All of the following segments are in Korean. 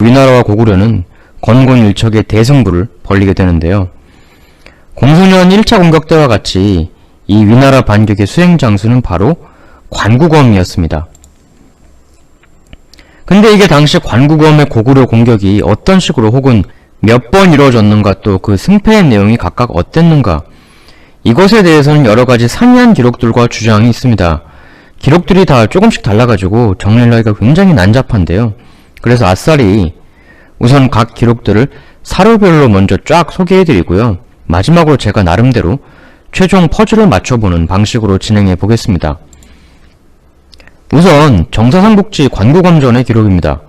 위나라와 고구려는 건곤일척의 대승부를 벌이게 되는데요. 공소년 1차 공격 때와 같이 이 위나라 반격의 수행 장수는 바로 관구검이었습니다. 근데 이게 당시 관구검의 고구려 공격이 어떤 식으로 혹은 몇 번 이루어졌는가, 또 그 승패의 내용이 각각 어땠는가, 이것에 대해서는 여러가지 상이한 기록들과 주장이 있습니다. 기록들이 다 조금씩 달라가지고 정리를 하기가 굉장히 난잡한데요. 그래서 아싸리 우선 각 기록들을 사료별로 먼저 쫙 소개해드리고요. 마지막으로 제가 나름대로 최종 퍼즐을 맞춰보는 방식으로 진행해 보겠습니다. 우선 정사삼국지 관구검전의 기록입니다.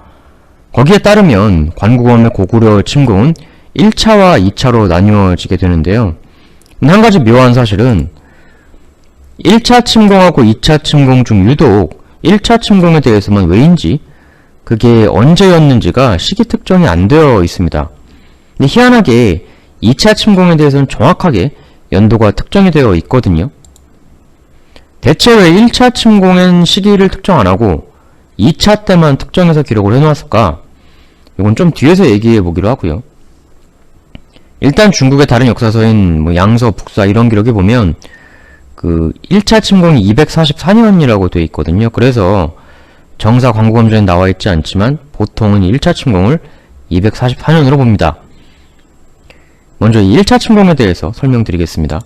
거기에 따르면 관구검의 고구려 침공은 1차와 2차로 나뉘어지게 되는데요. 한 가지 묘한 사실은 1차 침공하고 2차 침공 중 유독 1차 침공에 대해서만 왜인지 그게 언제였는지가 시기 특정이 안 되어 있습니다. 근데 희한하게 2차 침공에 대해서는 정확하게 연도가 특정이 되어 있거든요. 대체 왜 1차 침공엔 시기를 특정 안하고 2차 때만 특정해서 기록을 해놓았을까? 이건 좀 뒤에서 얘기해 보기로 하고요. 일단 중국의 다른 역사서인 양서, 북사 이런 기록에 보면 그 1차 침공이 244년이라고 되어 있거든요. 그래서 정사 관구검전에 나와 있지 않지만 보통은 1차 침공을 244년으로 봅니다. 먼저 이 1차 침공에 대해서 설명드리겠습니다.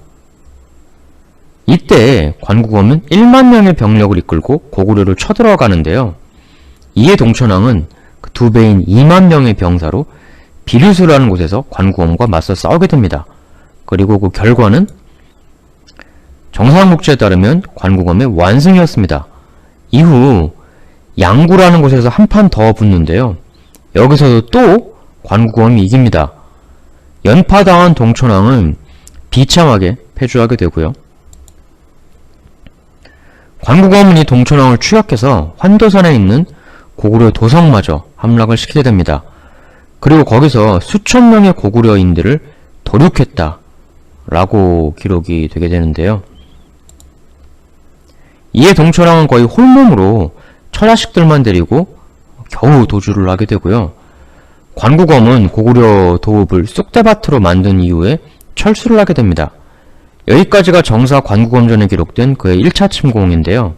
이때 관구검은 1만 명의 병력을 이끌고 고구려를 쳐들어가는데요. 이에 동천왕은 그 2배인 2만 명의 병사로 비류수라는 곳에서 관구검과 맞서 싸우게 됩니다. 그리고 그 결과는 정사삼국지에 따르면 관구검의 완승이었습니다. 이후 양구라는 곳에서 한 판 더 붙는데요. 여기서도 또 관구검이 이깁니다. 연파당한 동천왕은 비참하게 패주하게 되고요. 관구검은 이 동천왕을 추격해서 환도산에 있는 고구려 도성마저 함락을 시키게 됩니다. 그리고 거기서 수천 명의 고구려인들을 도륙했다 라고 기록이 되게 되는데요. 이에 동천왕은 거의 홀몸으로 처자식들만 데리고 겨우 도주를 하게 되고요. 관구검은 고구려 도읍을 쑥대밭으로 만든 이후에 철수를 하게 됩니다. 여기까지가 정사 관구검전에 기록된 그의 1차 침공인데요.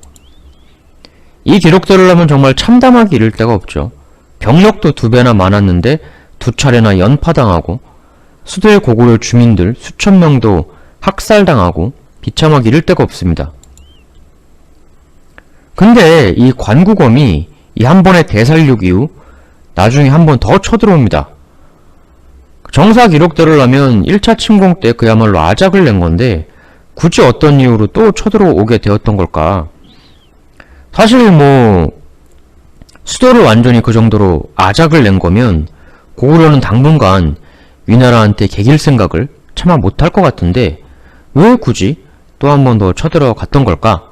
이 기록들을 하면 정말 참담하기 이를 데가 없죠. 병력도 2배나 많았는데 2차례나 연파당하고 수도의 고구려 주민들 수천 명도 학살당하고 비참하기 이를 데가 없습니다. 근데 이 관구검이 이 한 번의 대살육 이후 나중에 한 번 더 쳐들어옵니다. 정사 기록대로 하면 1차 침공 때 그야말로 아작을 낸 건데 굳이 어떤 이유로 또 쳐들어오게 되었던 걸까? 사실 수도를 완전히 그 정도로 아작을 낸 거면 고구려는 당분간 위나라한테 개길 생각을 차마 못할 것 같은데 왜 굳이 또 한 번 더 쳐들어갔던 걸까?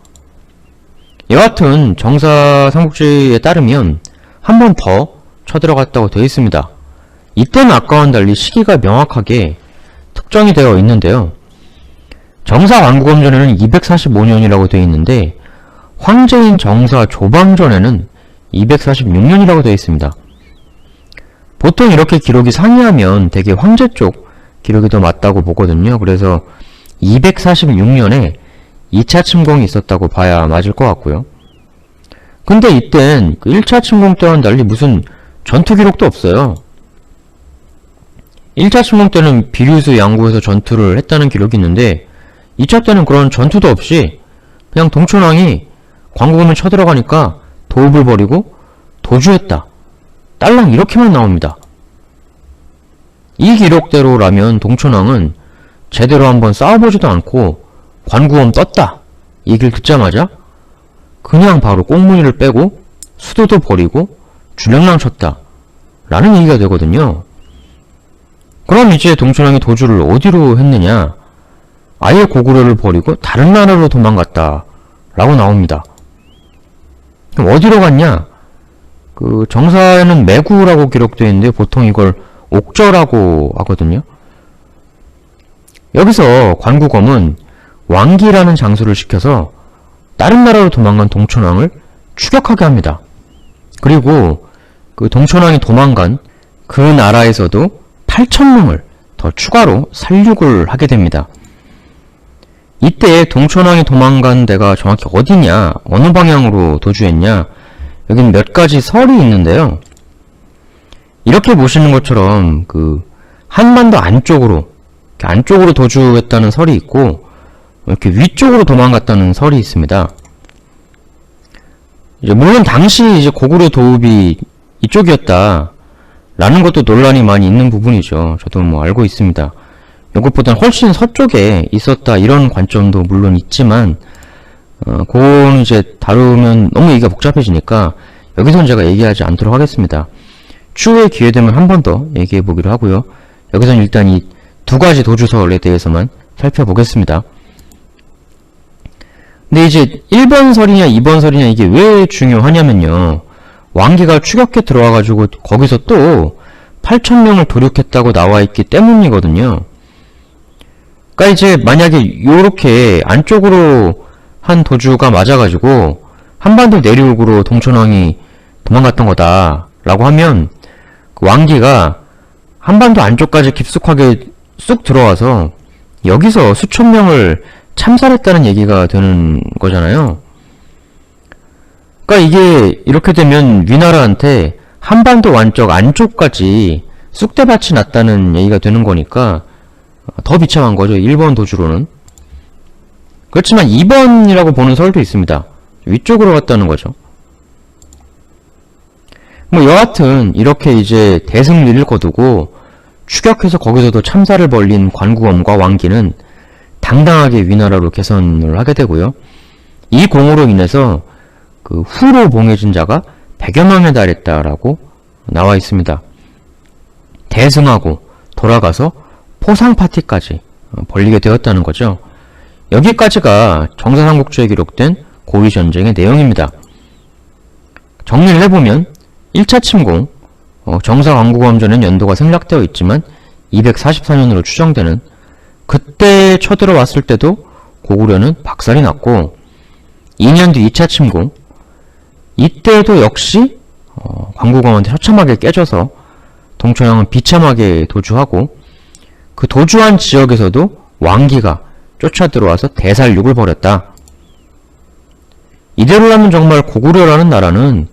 여하튼 정사 삼국지에 따르면 한 번 더 쳐들어갔다고 되어 있습니다. 이때는 아까와는 달리 시기가 명확하게 특정이 되어 있는데요. 정사 관구검전에는 245년이라고 되어 있는데 황제인 정사 조방전에는 246년이라고 되어 있습니다. 보통 이렇게 기록이 상이하면 되게 황제 쪽 기록이 더 맞다고 보거든요. 그래서 246년에 2차 침공이 있었다고 봐야 맞을 것 같고요. 근데 이땐 그 1차 침공 때와는 달리 무슨 전투 기록도 없어요. 1차 침공 때는 비류수 양구에서 전투를 했다는 기록이 있는데 2차 때는 그런 전투도 없이 그냥 동천왕이 관구검을 쳐들어가니까 도읍을 버리고 도주했다. 딸랑 이렇게만 나옵니다. 이 기록대로라면 동천왕은 제대로 한번 싸워보지도 않고 관구검 떴다 얘기를 듣자마자 그냥 바로 꽁무니를 빼고 수도도 버리고 주랭랑 쳤다 라는 얘기가 되거든요. 그럼 이제 동천왕이 도주를 어디로 했느냐? 아예 고구려를 버리고 다른 나라로 도망갔다 라고 나옵니다. 그럼 어디로 갔냐? 그 정사에는 매구라고 기록되어 있는데 보통 이걸 옥저라고 하거든요. 여기서 관구검은 왕기라는 장수를 시켜서 다른 나라로 도망간 동천왕을 추격하게 합니다. 그리고 그 동천왕이 도망간 그 나라에서도 8,000명을 더 추가로 살육을 하게 됩니다. 이때 동천왕이 도망간 데가 정확히 어디냐, 어느 방향으로 도주했냐, 여긴 몇 가지 설이 있는데요. 이렇게 보시는 것처럼 한반도 안쪽으로 도주했다는 설이 있고, 이렇게 위쪽으로 도망갔다는 설이 있습니다. 물론 당시 고구려 도읍이 이쪽이었다 라는 것도 논란이 많이 있는 부분이죠. 저도 알고 있습니다. 이것보다는 훨씬 서쪽에 있었다 이런 관점도 물론 있지만 그건 이제 다루면 너무 얘기가 복잡해지니까 여기서는 제가 얘기하지 않도록 하겠습니다. 추후에 기회 되면 한 번 더 얘기해 보기로 하고요. 여기서는 일단 이 두 가지 도주설에 대해서만 살펴보겠습니다. 근데 이제 1번 설이냐 2번 설이냐 이게 왜 중요하냐면요. 왕기가 추격해 들어와가지고 거기서 또 8,000명을 도륙했다고 나와있기 때문이거든요. 그러니까 이제 만약에 요렇게 안쪽으로 한 도주가 맞아가지고 한반도 내륙으로 동천왕이 도망갔던 거다 라고 하면 왕기가 한반도 안쪽까지 깊숙하게 쑥 들어와서 여기서 수천 명을 참살했다는 얘기가 되는 거잖아요. 그러니까 이게 이렇게 되면 위나라한테 한반도 안쪽까지 쑥대밭이 났다는 얘기가 되는 거니까 더 비참한 거죠. 1번 도주로는. 그렇지만 2번이라고 보는 설도 있습니다. 위쪽으로 갔다는 거죠. 여하튼 이렇게 이제 대승리를 거두고 추격해서 거기서도 참사를 벌린 관구엄과 왕기는 당당하게 위나라로 개선을 하게 되고요. 이 공으로 인해서 후로 봉해진 자가 100여 명에 달했다라고 나와 있습니다. 대승하고 돌아가서 포상 파티까지 벌리게 되었다는 거죠. 여기까지가 정사삼국지에 기록된 고위전쟁의 내용입니다. 정리를 해보면 1차 침공, 정사관구검전은 연도가 생략되어 있지만 244년으로 추정되는 그때 쳐들어왔을 때도 고구려는 박살이 났고 2년 뒤 2차 침공 이때도 역시 관구검한테 처참하게 깨져서 동천왕은 비참하게 도주하고 그 도주한 지역에서도 왕기가 쫓아들어와서 대살육을 벌였다. 이대로라면 정말 고구려라는 나라는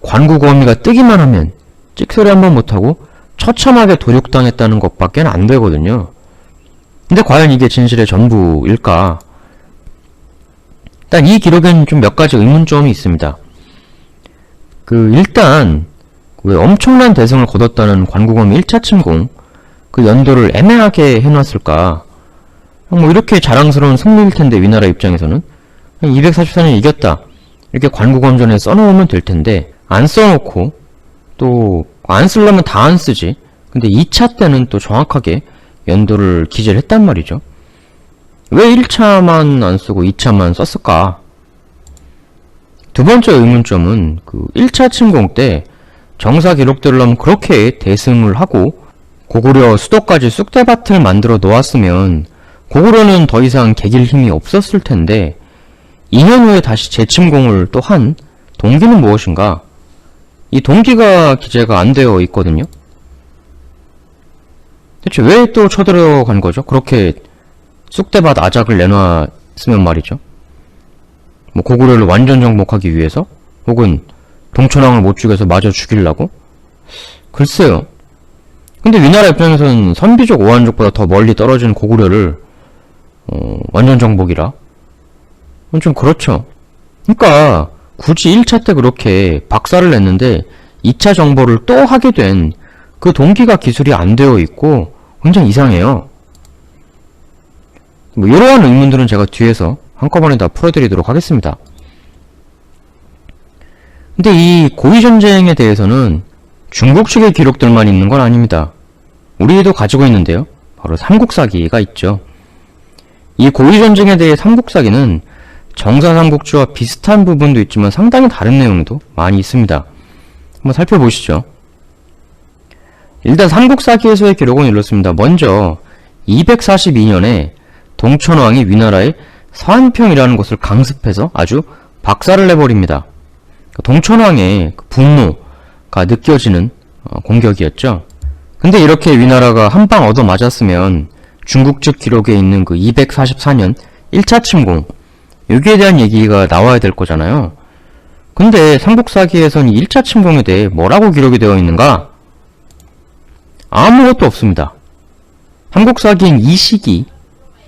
관구검이가 뜨기만 하면 찍소리 한번 못하고 처참하게 도륙당했다는 것밖에 안 되거든요. 근데 과연 이게 진실의 전부일까? 일단 이 기록에는 좀 몇 가지 의문점이 있습니다. 일단 왜 엄청난 대승을 거뒀다는 관구검의 1차 침공 그 연도를 애매하게 해놨을까? 이렇게 자랑스러운 승리일 텐데 위나라 입장에서는 244년 이겼다 이렇게 관구검전에 써놓으면 될 텐데 안 써놓고 또 안 쓰려면 다 안 쓰지. 근데 2차 때는 또 정확하게 연도를 기재를 했단 말이죠. 왜 1차만 안 쓰고 2차만 썼을까? 두 번째 의문점은 1차 침공 때 정사 기록대로라면 그렇게 대승을 하고 고구려 수도까지 쑥대밭을 만들어 놓았으면 고구려는 더 이상 개길 힘이 없었을 텐데 2년 후에 다시 재침공을 또 한 동기는 무엇인가? 이 동기가 기재가 안 되어 있거든요. 대체 왜 또 쳐들어간 거죠? 그렇게 쑥대밭 아작을 내놨으면 말이죠. 고구려를 완전 정복하기 위해서? 혹은 동천왕을 못 죽여서 마저 죽이려고? 글쎄요. 근데 위나라 입장에서는 선비족 오한족보다 더 멀리 떨어진 고구려를 완전 정복이라? 좀 그렇죠. 그러니까 굳이 1차 때 그렇게 박살을 냈는데 2차 정보를 또 하게 된 그 동기가 기술이 안 되어 있고 굉장히 이상해요. 이러한 의문들은 제가 뒤에서 한꺼번에 다 풀어드리도록 하겠습니다. 근데 이 고위전쟁에 대해서는 중국 측의 기록들만 있는 건 아닙니다. 우리도 가지고 있는데요. 바로 삼국사기가 있죠. 이 고위전쟁에 대해 삼국사기는 정사삼국지와 비슷한 부분도 있지만 상당히 다른 내용도 많이 있습니다. 한번 살펴보시죠. 일단 삼국사기에서의 기록은 이렇습니다. 먼저 242년에 동천왕이 위나라의 서안평이라는 곳을 강습해서 아주 박살을 내버립니다. 동천왕의 분노가 느껴지는 공격이었죠. 근데 이렇게 위나라가 한 방 얻어 맞았으면 중국 측 기록에 있는 그 244년 1차 침공, 여기에 대한 얘기가 나와야 될 거잖아요. 근데 삼국사기에선 이 1차 침공에 대해 뭐라고 기록이 되어 있는가? 아무것도 없습니다. 삼국사기인 이 시기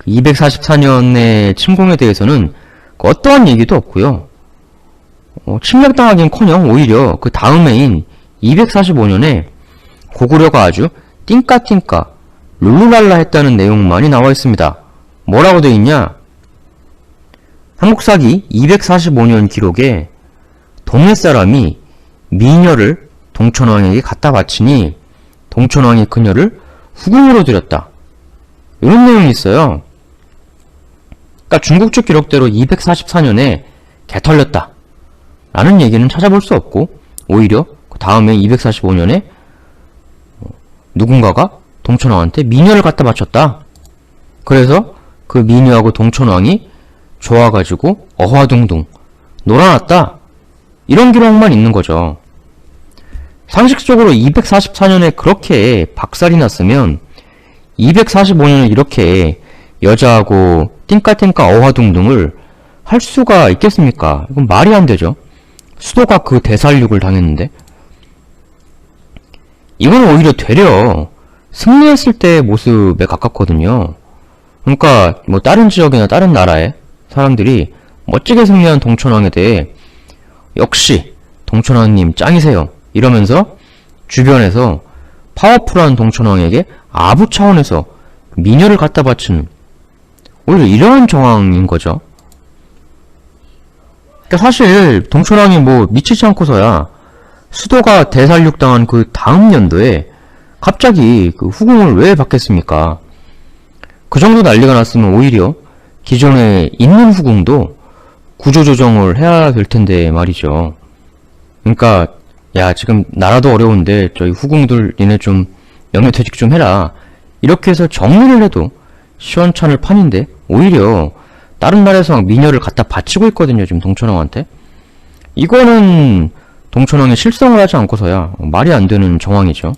244년의 침공에 대해서는 어떠한 얘기도 없고요. 침략당하긴커녕 오히려 그 다음 해인 245년에 고구려가 아주 띵까띵까 룰루랄라 했다는 내용만이 나와 있습니다. 뭐라고 되어 있냐? 삼국사기 245년 기록에 동해 사람이 미녀를 동천왕에게 갖다 바치니 동천왕이 그녀를 후궁으로 들였다. 이런 내용이 있어요. 그러니까 중국 측 기록대로 244년에 개털렸다 라는 얘기는 찾아볼 수 없고, 오히려 그 다음에 245년에 누군가가 동천왕한테 미녀를 갖다 바쳤다. 그래서 그 미녀하고 동천왕이 좋아가지고 어화둥둥 놀아났다. 이런 기록만 있는 거죠. 상식적으로 244년에 그렇게 박살이 났으면 245년에 이렇게 여자하고 띵까띵까 어화둥둥을 할 수가 있겠습니까? 이건 말이 안 되죠. 수도가 그 대살육을 당했는데. 이건 오히려 되려 승리했을 때의 모습에 가깝거든요. 그러니까 뭐 다른 지역이나 다른 나라의 사람들이 멋지게 승리한 동천왕에 대해 역시 동천왕님 짱이세요 이러면서 주변에서 파워풀한 동천왕에게 아부 차원에서 미녀를 갖다 바치는 오히려 이러한 정황인 거죠. 그러니까 사실 동천왕이 뭐 미치지 않고서야 수도가 대살육당한 그 다음 연도에 갑자기 그 후궁을 왜 받겠습니까? 그 정도 난리가 났으면 오히려 기존에 있는 후궁도 구조조정을 해야 될 텐데 말이죠. 그러니까 야 지금 나라도 어려운데 저희 후궁들 니네 좀 영유퇴직 좀 해라. 이렇게 해서 정리를 해도 시원찮을 판인데 오히려 다른 나라에서 미녀를 갖다 바치고 있거든요. 지금 동천왕한테. 이거는 동천왕이 실성을 하지 않고서야 말이 안 되는 정황이죠.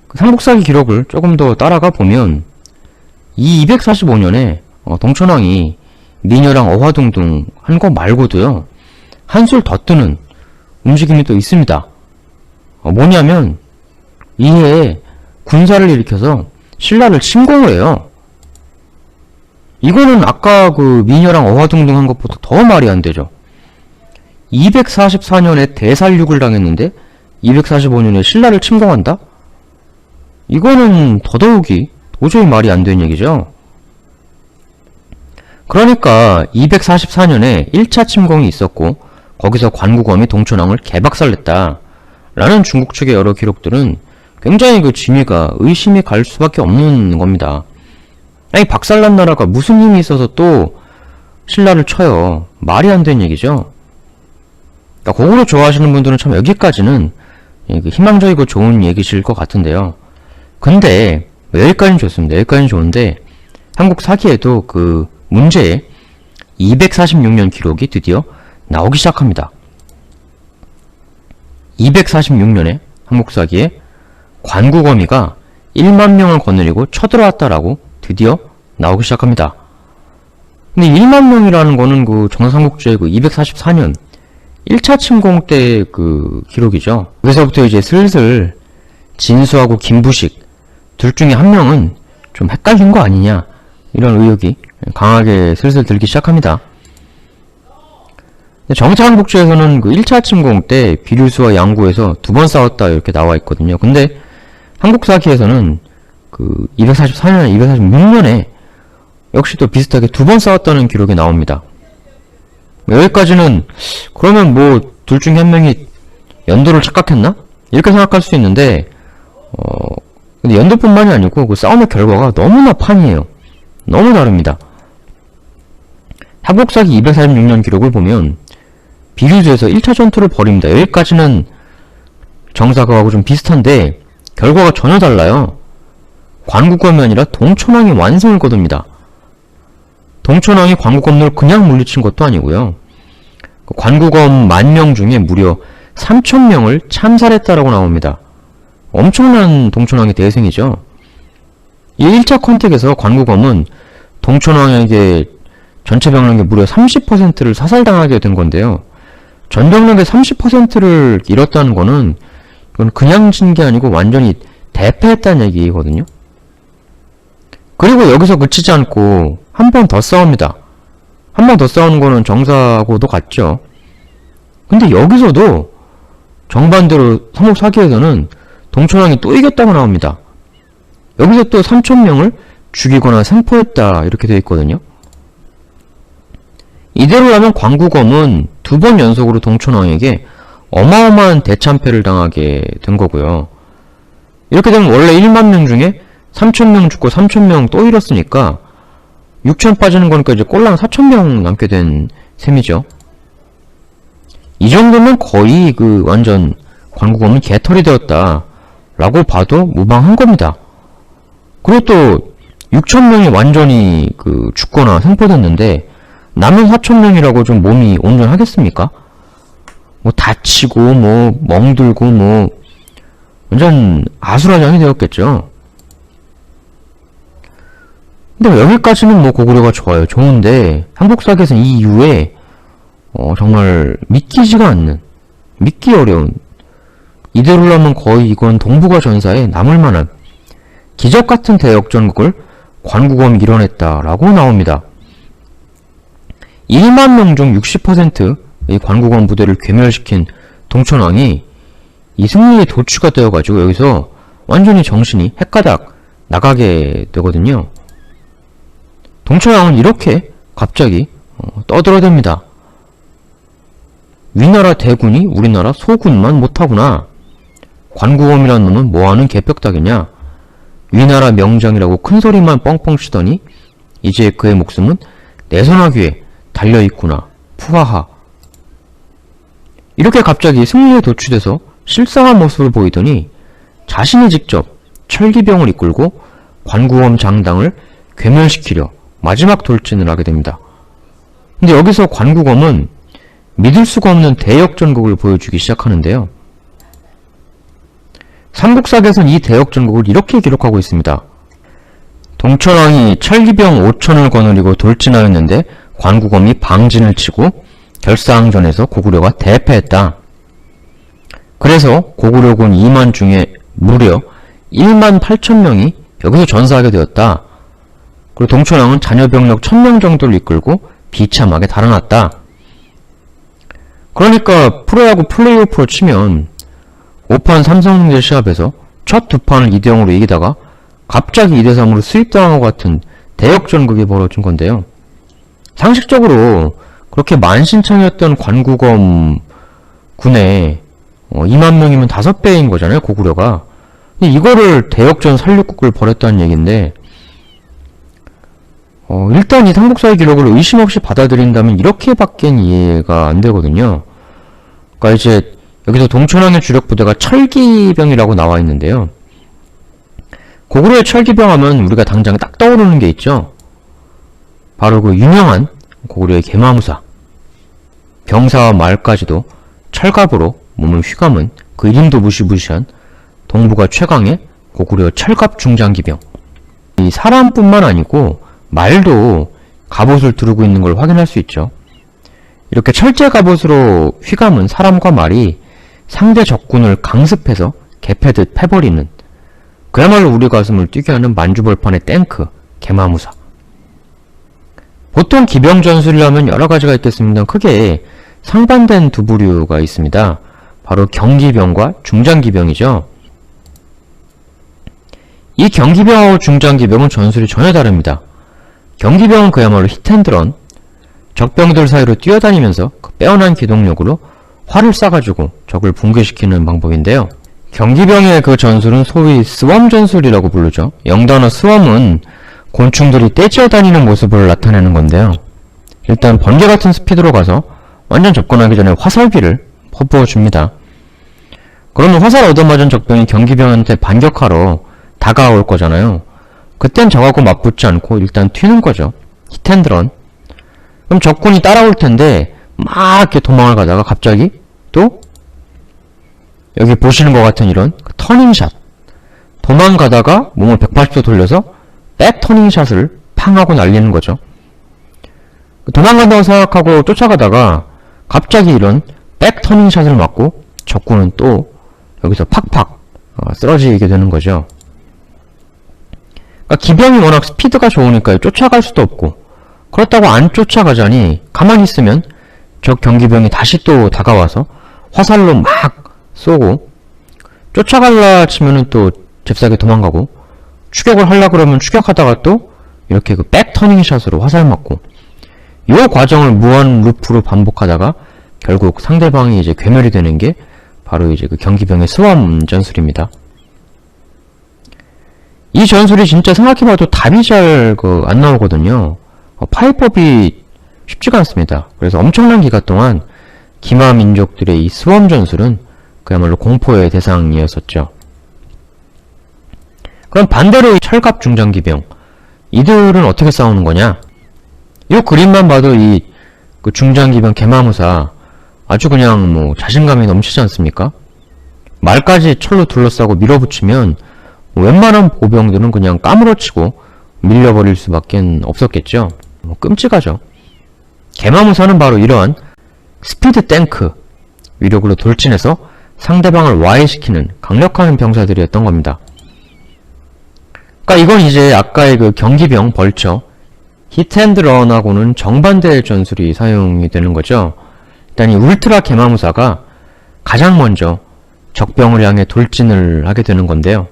그 삼국사기 기록을 조금 더 따라가 보면 이 245년에 동천왕이 미녀랑 어화둥둥 한 거 말고도요 한술 더 뜨는 움직임이 또 있습니다. 뭐냐면 이해에 군사를 일으켜서 신라를 침공을 해요. 이거는 아까 그 미녀랑 어화둥둥 한 것보다 더 말이 안 되죠. 244년에 대살육을 당했는데 245년에 신라를 침공한다? 이거는 더더욱이 도저히 말이 안 되는 얘기죠. 그러니까 244년에 1차 침공이 있었고 거기서 관구검이 동천왕을 개박살냈다 라는 중국 측의 여러 기록들은 굉장히 그 진위가 의심이 갈 수밖에 없는 겁니다. 아니 박살난 나라가 무슨 힘이 있어서 또 신라를 쳐요. 말이 안 되는 얘기죠. 그러니까 고구려 좋아하시는 분들은 참 여기까지는 희망적이고 좋은 얘기실 것 같은데요. 근데 여기까지는 좋습니다. 여기까지는 좋은데 한국 사기에도 그 문제의 246년 기록이 드디어 나오기 시작합니다. 246년에 한국 사기에 관구거미가 1만 명을 거느리고 쳐들어왔다라고 드디어 나오기 시작합니다. 근데 1만 명이라는 거는 그 정삼국제의 그 244년 1차 침공 때 그 기록이죠. 여기서부터 이제 슬슬 진수하고 김부식 둘 중에 한 명은 좀 헷갈린 거 아니냐 이런 의혹이 강하게 슬슬 들기 시작합니다. 정창국제에서는 그 1차 침공 때 비류수와 양구에서 2번 싸웠다 이렇게 나와 있거든요. 근데 한국사기에서는 그 244년, 246년에 역시 또 비슷하게 2번 싸웠다는 기록이 나옵니다. 여기까지는 그러면 뭐 둘 중에 한 명이 연도를 착각했나? 이렇게 생각할 수 있는데 근데 연도뿐만이 아니고 그 싸움의 결과가 너무나 판이에요. 너무 다릅니다. 한국사기 246년 기록을 보면 비류수에서 1차 전투를 벌입니다. 여기까지는 정사가하고 좀 비슷한데 결과가 전혀 달라요. 관구검이 아니라 동천왕이 완승을 거둡니다. 동천왕이 관구검을 그냥 물리친 것도 아니고요. 관구검 10,000명 중에 무려 3,000명을 참살했다라고 나옵니다. 엄청난 동천왕의 대승이죠. 이 1차 컨택에서 관구검은 동천왕에게 전체 병력의 무려 30%를 사살당하게 된 건데요. 전 병력의 30%를 잃었다는 거는 이건 그냥 진 게 아니고 완전히 대패했다는 얘기거든요. 그리고 여기서 그치지 않고 한 번 더 싸웁니다. 한 번 더 싸우는 거는 정사하고도 같죠. 근데 여기서도 정반대로 삼국사기에서는 동천왕이 또 이겼다고 나옵니다. 여기서 또 3,000명을 죽이거나 생포했다 이렇게 되어 있거든요. 이대로라면 관구검은 2번 연속으로 동천왕에게 어마어마한 대참패를 당하게 된 거고요. 이렇게 되면 원래 1만 명 중에 3,000명 죽고 3,000명 또 잃었으니까 6,000 빠지는 거니까 이제 꼴랑 4,000명 남게 된 셈이죠. 이 정도면 거의 그 완전 관구검은 개털이 되었다 라고 봐도 무방한 겁니다. 그리고 또 6,000명이 완전히 그 죽거나 생포됐는데 남은 4,000명이라고 좀 몸이 온전하겠습니까? 뭐 다치고 뭐 멍들고 뭐 완전 아수라장이 되었겠죠. 근데 여기까지는 뭐 고구려가 좋아요. 좋은데 삼국사기에서는 이 이후에 정말 믿기지가 않는, 믿기 어려운, 이대로라면 거의 이건 동북아 전사에 남을 만한 기적같은 대역전국을 관구검이 이뤄냈다라고 나옵니다. 1만 명 중 60%의 관구검 부대를 괴멸시킨 동천왕이 이 승리의 도취가 되어가지고 여기서 완전히 정신이 헷가닥 나가게 되거든요. 동천왕은 이렇게 갑자기 떠들어댑니다. 위나라 대군이 우리나라 소군만 못하구나. 관구검이란 놈은 뭐하는 개벽닭이냐. 위나라 명장이라고 큰소리만 뻥뻥 치더니 이제 그의 목숨은 내선하기에 달려있구나. 푸하하. 이렇게 갑자기 승리에 도취돼서 실상한 모습을 보이더니 자신이 직접 철기병을 이끌고 관구검 장당을 괴멸시키려 마지막 돌진을 하게 됩니다. 근데 여기서 관구검은 믿을 수가 없는 대역전국을 보여주기 시작하는데요. 삼국사기에서는 이 대역전국을 이렇게 기록하고 있습니다. 동천왕이 철기병 5,000을 거느리고 돌진하였는데 관구검이 방진을 치고 결사항전에서 고구려가 대패했다. 그래서 고구려군 2만 중에 무려 1만 8,000명이 여기서 전사하게 되었다. 그리고 동천왕은 자녀 병력 1,000명 정도를 이끌고 비참하게 달아났다. 그러니까 프로야구 플레이오프로 치면 5판 삼성전자 시합에서 첫 2판을 2대0으로 이기다가 갑자기 2대3으로 수입당한 것 같은 대역전극이 벌어진 건데요. 상식적으로 그렇게 만신창이었던 관구검 군에 2만 명이면 5배인 거잖아요, 고구려가. 근데 이거를 대역전 살육국을 벌였다는 얘기인데 일단 이 삼국사의 기록을 의심 없이 받아들인다면 이렇게밖엔 이해가 안 되거든요. 그러니까 이제 여기서 동천왕의 주력 부대가 철기병이라고 나와 있는데요. 고구려의 철기병 하면 우리가 당장 딱 떠오르는 게 있죠. 바로 그 유명한 고구려의 계마무사. 병사와 말까지도 철갑으로 몸을 휘감은 그 이름도 무시무시한 동북아 최강의 고구려 철갑 중장기병. 이 사람뿐만 아니고 말도 갑옷을 두르고 있는 걸 확인할 수 있죠. 이렇게 철제 갑옷으로 휘감은 사람과 말이 상대 적군을 강습해서 개패듯 패버리는 그야말로 우리 가슴을 뛰게 하는 만주벌판의 탱크 계마무사. 보통 기병 전술을 하면 여러 가지가 있겠습니다. 크게 상반된 두 부류가 있습니다. 바로 경기병과 중장기병이죠. 이 경기병하고 중장기병은 전술이 전혀 다릅니다. 경기병은 그야말로 히트앤드런, 적병들 사이로 뛰어다니면서 그 빼어난 기동력으로 활을 쏴가지고 적을 붕괴시키는 방법인데요. 경기병의 그 전술은 소위 스웜 전술이라고 부르죠. 영단어 스웜은 곤충들이 떼지어 다니는 모습을 나타내는 건데요. 일단 번개 같은 스피드로 가서 완전 접근하기 전에 화살비를 퍼부어줍니다. 그러면 화살 얻어맞은 적병이 경기병한테 반격하러 다가올 거잖아요. 그땐 적하고 맞붙지 않고 일단 튀는 거죠. 히트앤드런. 그럼 적군이 따라올 텐데 막 이렇게 도망을 가다가 갑자기 또 여기 보시는 것 같은 이런 터닝샷, 도망가다가 몸을 180도 돌려서 백터닝 샷을 팡 하고 날리는 거죠. 도망간다고 생각하고 쫓아가다가 갑자기 이런 백터닝 샷을 맞고 적군은 또 여기서 팍팍 쓰러지게 되는 거죠. 그러니까 기병이 워낙 스피드가 좋으니까 쫓아갈 수도 없고, 그렇다고 안 쫓아가자니 가만히 있으면 적 경기병이 다시 또 다가와서 화살로 막 쏘고, 쫓아갈라 치면은 또 잽싸게 도망가고, 추격을 하려 그러면 추격하다가 또 이렇게 그 백터닝 샷으로 화살 맞고, 요 과정을 무한 루프로 반복하다가 결국 상대방이 이제 괴멸이 되는 게 바로 이제 그 경기병의 스웜 전술입니다. 이 전술이 진짜 생각해봐도 답이 잘 안 나오거든요. 파이법이 쉽지가 않습니다. 그래서 엄청난 기간 동안 기마 민족들의 이 스웜 전술은 그야말로 공포의 대상이었었죠. 그럼 반대로 이 철갑 중장기병, 이들은 어떻게 싸우는 거냐? 이 그림만 봐도 이 그 중장기병 개마무사 아주 그냥 뭐 자신감이 넘치지 않습니까? 말까지 철로 둘러싸고 밀어붙이면 웬만한 보병들은 그냥 까무러치고 밀려버릴 수밖에 없었겠죠. 끔찍하죠. 개마무사는 바로 이러한 스피드 탱크 위력으로 돌진해서 상대방을 와해시키는 강력한 병사들이었던 겁니다. 그러니까 이건 이제 아까의 그 경기병 벌처 히트앤드런하고는 정반대의 전술이 사용이 되는 거죠. 일단 이 울트라 개마무사가 가장 먼저 적병을 향해 돌진을 하게 되는 건데요.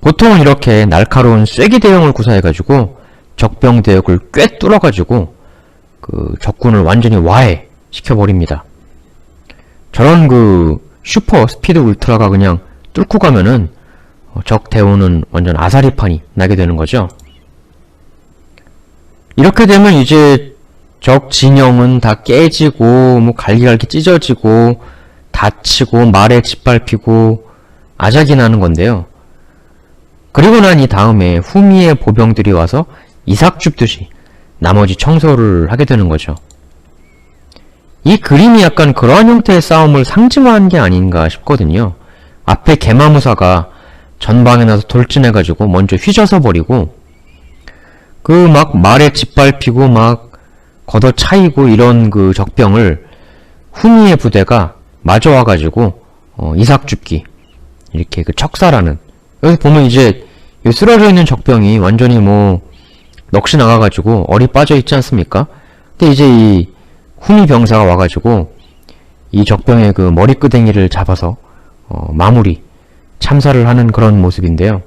보통은 이렇게 날카로운 쐐기 대형을 구사해가지고 적병 대역을 꿰 뚫어가지고 그 적군을 완전히 와해시켜버립니다. 저런 그 슈퍼 스피드 울트라가 그냥 뚫고 가면은 적 대원은 완전 아사리판이 나게 되는 거죠. 이렇게 되면 이제 적 진영은 다 깨지고 뭐 갈기갈기 찢어지고 다치고 말에 짓밟히고 아작이 나는 건데요. 그리고 난 이 다음에 후미의 보병들이 와서 이삭 줍듯이 나머지 청소를 하게 되는 거죠. 이 그림이 약간 그러한 형태의 싸움을 상징화한 게 아닌가 싶거든요. 앞에 개마무사가 전방에 나서 돌진해가지고 먼저 휘저서 버리고 그 막 말에 짓밟히고 막 걷어차이고 이런 그 적병을 후미의 부대가 마저 와가지고 이삭 줍기 이렇게 그 척살하는, 여기 보면 이제 쓰러져 있는 적병이 완전히 뭐 넋이 나가가지고 얼이 빠져 있지 않습니까? 근데 이제 이 후미 병사가 와가지고 이 적병의 그 머리끄댕이를 잡아서 마무리 참사를 하는 그런 모습인데요.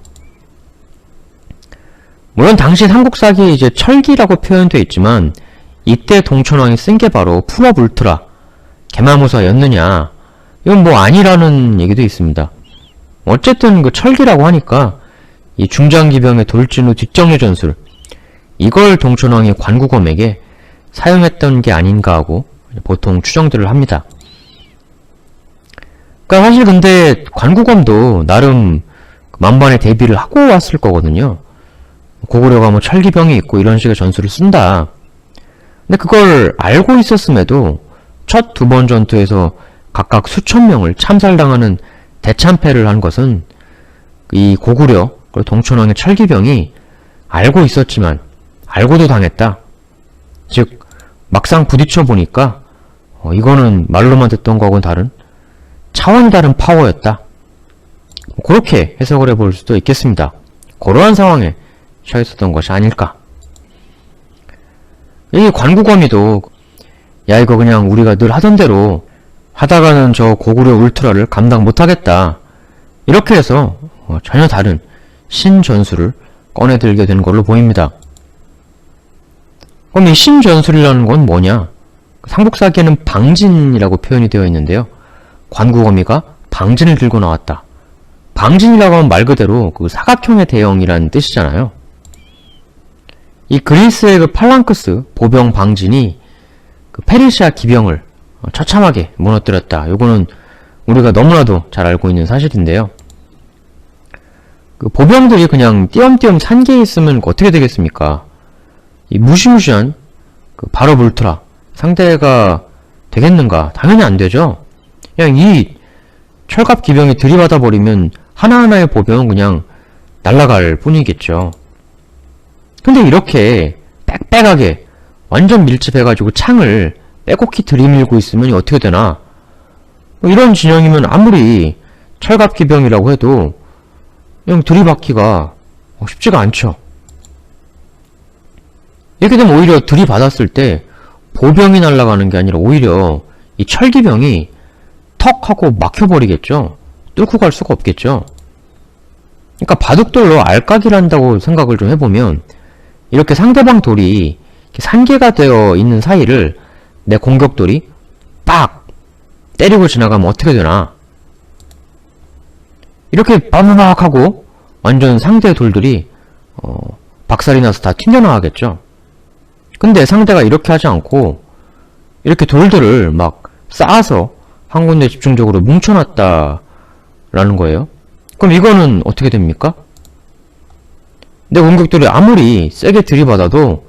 물론 당시 삼국사기에 이제 철기라고 표현되어 있지만 이때 동천왕이 쓴 게 바로 품업 울트라 개마무사였느냐, 이건 뭐 아니라는 얘기도 있습니다. 어쨌든 그 철기라고 하니까 이 중장기병의 돌진 후 뒷정리 전술, 이걸 동천왕이 관구검에게 사용했던 게 아닌가 하고 보통 추정들을 합니다. 그러니까 사실 근데 관구검도 나름 만반의 대비를 하고 왔을 거거든요. 고구려가 뭐 철기병이 있고 이런 식의 전술을 쓴다. 근데 그걸 알고 있었음에도 첫 두 번 전투에서 각각 수천 명을 참살당하는 대참패를 한 것은 이 고구려 그리고 동천왕의 철기병이 알고 있었지만 알고도 당했다. 즉 막상 부딪혀 보니까 이거는 말로만 듣던 거하고는 다른 차원이 다른 파워였다. 그렇게 해석을 해볼 수도 있겠습니다. 그러한 상황에 처해 있었던 것이 아닐까. 이 관구검이도 야 이거 그냥 우리가 늘 하던 대로 하다가는 저 고구려 울트라를 감당 못하겠다, 이렇게 해서 전혀 다른 신전술을 꺼내들게 된 걸로 보입니다. 그럼 이 신전술이라는 건 뭐냐? 삼국사기에는 방진이라고 표현이 되어 있는데요. 관구검이가 방진을 들고 나왔다. 방진이라고 하면 말 그대로 그 사각형의 대형이라는 뜻이잖아요. 이 그리스의 그 팔랑크스 보병 방진이 그 페르시아 기병을 처참하게 무너뜨렸다. 요거는 우리가 너무나도 잘 알고 있는 사실인데요. 그 보병들이 그냥 띄엄띄엄 산계에 있으면 어떻게 되겠습니까? 이 무시무시한 그 발업 울트라 상대가 되겠는가? 당연히 안 되죠. 그냥 이 철갑 기병이 들이받아 버리면 하나하나의 보병은 그냥 날아갈 뿐이겠죠. 근데 이렇게 빽빽하게 완전 밀집해가지고 창을 빼곡히 들이밀고 있으면 어떻게 되나? 뭐 이런 진영이면 아무리 철갑기병이라고 해도 그냥 들이받기가 쉽지가 않죠. 이렇게 되면 오히려 들이받았을 때 보병이 날아가는 게 아니라 오히려 이 철기병이 턱 하고 막혀버리겠죠. 뚫고 갈 수가 없겠죠. 그러니까 바둑돌로 알까기를 한다고 생각을 좀 해보면 이렇게 상대방 돌이 산계가 되어 있는 사이를 내 공격돌이 빡 때리고 지나가면 어떻게 되나? 이렇게 빠바박 하고 완전 상대 돌들이 박살이 나서 다 튕겨나가겠죠. 근데 상대가 이렇게 하지 않고 이렇게 돌들을 막 쌓아서 한 군데 집중적으로 뭉쳐놨다라는 거예요. 그럼 이거는 어떻게 됩니까? 내 공격돌이 아무리 세게 들이받아도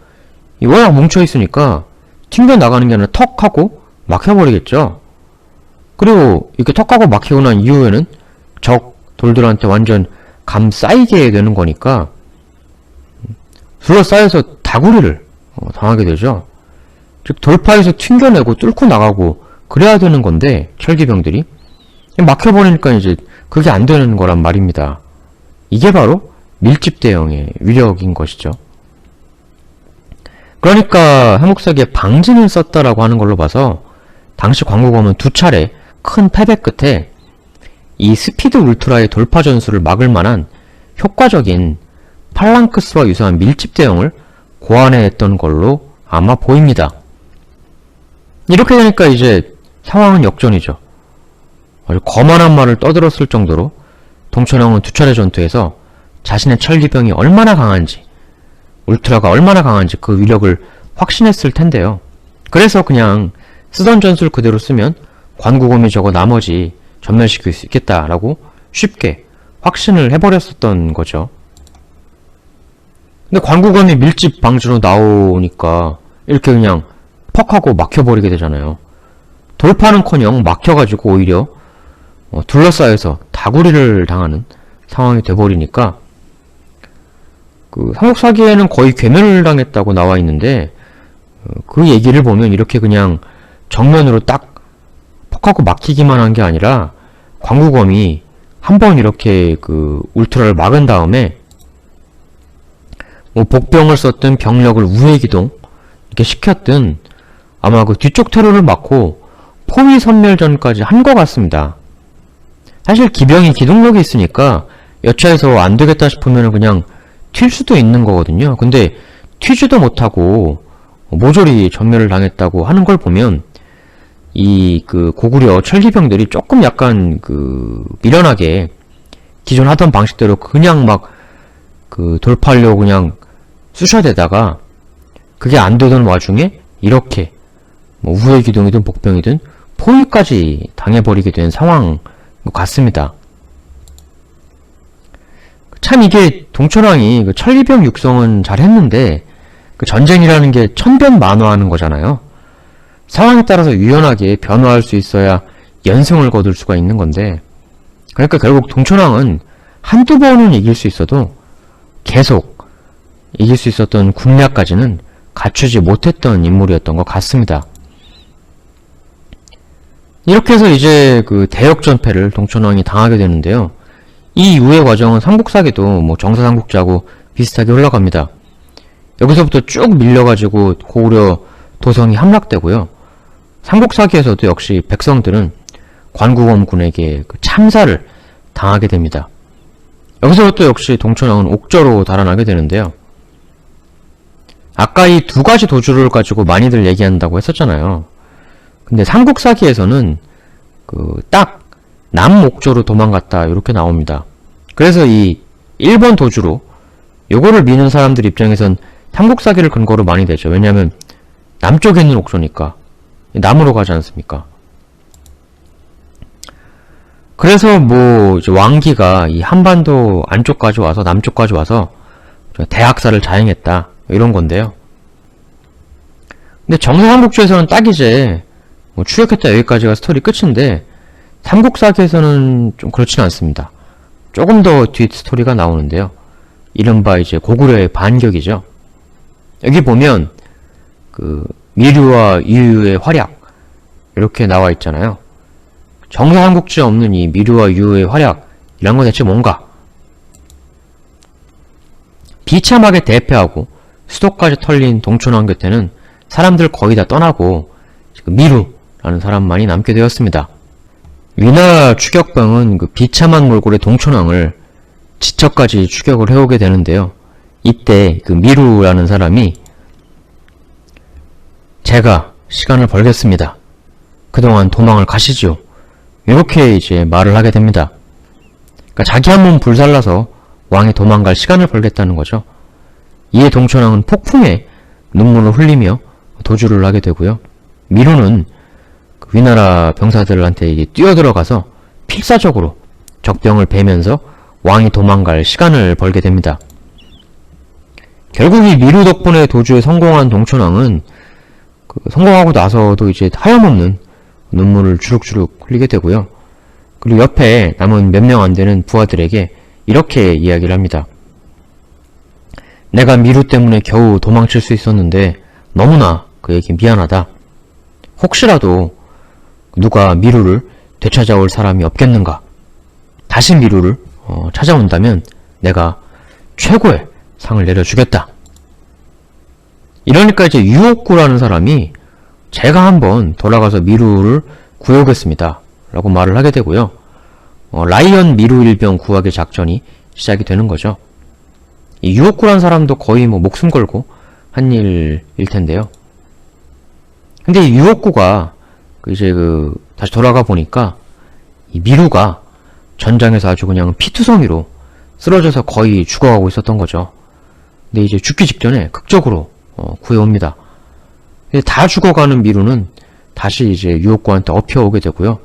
워낙 뭉쳐있으니까 튕겨나가는 게 아니라 턱 하고 막혀버리겠죠. 그리고 이렇게 턱 하고 막히고 난 이후에는 적 돌들한테 완전 감싸이게 되는 거니까 둘러싸여서 다구리를 당하게 되죠. 즉 돌파해서 튕겨내고 뚫고 나가고 그래야 되는 건데 철기병들이 막혀버리니까 이제 그게 안 되는 거란 말입니다. 이게 바로 밀집 대형의 위력인 것이죠. 그러니까 해묵사기에 방진을 썼다라고 하는 걸로 봐서 당시 광구검은 두 차례 큰 패배 끝에 이 스피드 울트라의 돌파 전술을 막을 만한 효과적인 팔랑크스와 유사한 밀집 대형을 고안해냈던 걸로 아마 보입니다. 이렇게 되니까 이제 상황은 역전이죠. 아주 거만한 말을 떠들었을 정도로 동천왕은 두 차례 전투에서 자신의 철기병이 얼마나 강한지, 울트라가 얼마나 강한지 그 위력을 확신했을 텐데요. 그래서 그냥 쓰던 전술 그대로 쓰면 관구검이 저거 나머지 전멸시킬 수 있겠다라고 쉽게 확신을 해버렸었던 거죠. 근데 관구검이 밀집 방지로 나오니까 이렇게 그냥 퍽 하고 막혀버리게 되잖아요. 돌파는커녕 막혀가지고 오히려 둘러싸여서 다구리를 당하는 상황이 돼버리니까 그 삼국사기에는 거의 괴멸을 당했다고 나와 있는데 그 얘기를 보면 이렇게 그냥 정면으로 딱 퍽하고 막히기만 한 게 아니라 관구검이 한번 이렇게 그 울트라를 막은 다음에 뭐 복병을 썼든 병력을 우회기동 이렇게 시켰든 아마 그 뒤쪽 테러를 막고 포위 선멸전까지 한 것 같습니다. 사실 기병이 기동력이 있으니까 여차해서 안 되겠다 싶으면 그냥 튈 수도 있는 거거든요. 근데 튀지도 못하고 모조리 전멸을 당했다고 하는 걸 보면 이 그 고구려 철기병들이 조금 약간 그 미련하게 기존 하던 방식대로 그냥 막 그 돌파하려고 그냥 쑤셔대다가 그게 안 되던 와중에 이렇게 뭐 우회 기동이든 복병이든 포위까지 당해버리게 된 상황 같습니다. 참 이게 동천왕이 그 철기병 육성은 잘했는데 그 전쟁이라는 게 천변만화하는 거잖아요. 상황에 따라서 유연하게 변화할 수 있어야 연승을 거둘 수가 있는 건데 그러니까 결국 동천왕은 한두 번은 이길 수 있어도 계속 이길 수 있었던 군략까지는 갖추지 못했던 인물이었던 것 같습니다. 이렇게 해서 이제 그 대역전패를 동천왕이 당하게 되는데요. 이 이후의 과정은 삼국사기도 뭐 정사삼국지하고 비슷하게 흘러갑니다. 여기서부터 쭉 밀려가지고 고구려 도성이 함락되고요. 삼국사기에서도 역시 백성들은 관구검군에게 그 참사를 당하게 됩니다. 여기서 또 역시 동천왕은 옥저로 달아나게 되는데요. 아까 이 두 가지 도주를 가지고 많이들 얘기한다고 했었잖아요. 근데 삼국사기에서는 그 딱 남옥저로 도망갔다 이렇게 나옵니다. 그래서 이 1번 도주로 요거를 미는 사람들 입장에선 삼국사기를 근거로 많이 되죠. 왜냐하면 남쪽에 있는 옥저니까 남으로 가지 않습니까? 그래서 뭐 이제 왕기가 이 한반도 안쪽까지 와서 남쪽까지 와서 대학살을 자행했다 이런 건데요. 근데 정사삼국지에서는 딱 이제 뭐 추격했다 여기까지가 스토리 끝인데 삼국사기에서는 좀 그렇지는 않습니다. 조금 더 뒷 스토리가 나오는데요. 이른바 이제 고구려의 반격이죠. 여기 보면 그 미류와 유유의 활약 이렇게 나와 있잖아요. 정사삼국지에 없는 이 미류와 유유의 활약 이란 건 대체 뭔가? 비참하게 대패하고 수도까지 털린 동천왕 곁에는 사람들 거의 다 떠나고 미루라는 사람만이 남게 되었습니다. 위나라 추격병은 그 비참한 몰골의 동천왕을 지척까지 추격을 해오게 되는데요. 이때 그 미루라는 사람이 제가 시간을 벌겠습니다. 그동안 도망을 가시지요. 이렇게 이제 말을 하게 됩니다. 그러니까 자기 한 몸 불살라서 왕이 도망갈 시간을 벌겠다는 거죠. 이에 동천왕은 폭풍에 눈물을 흘리며 도주를 하게 되고요. 미루는 그 위나라 병사들한테 이제 뛰어들어가서 필사적으로 적병을 베면서 왕이 도망갈 시간을 벌게 됩니다. 결국 이 미루 덕분에 도주에 성공한 동천왕은 성공하고 나서도 이제 하염없는 눈물을 주룩주룩 흘리게 되고요. 그리고 옆에 남은 몇 명 안 되는 부하들에게 이렇게 이야기를 합니다. 내가 미루 때문에 겨우 도망칠 수 있었는데 너무나 그에게 미안하다. 혹시라도 누가 미루를 되찾아올 사람이 없겠는가? 다시 미루를 찾아온다면 내가 최고의 상을 내려주겠다. 이러니까 이제 유옥구라는 사람이 제가 한번 돌아가서 미루를 구해오겠습니다. 라고 말을 하게 되고요. 라이언 미루 일병 구하기 작전이 시작이 되는 거죠. 이 유옥구라는 사람도 거의 뭐 목숨 걸고 한 일일 텐데요. 근데 이 유옥구가 이제 다시 돌아가 보니까 이 미루가 전장에서 아주 그냥 피투성이로 쓰러져서 거의 죽어가고 있었던 거죠. 근데 이제 죽기 직전에 극적으로 구해옵니다. 근데 다 죽어가는 미루는 다시 이제 유옥구한테 업혀오게 되고요.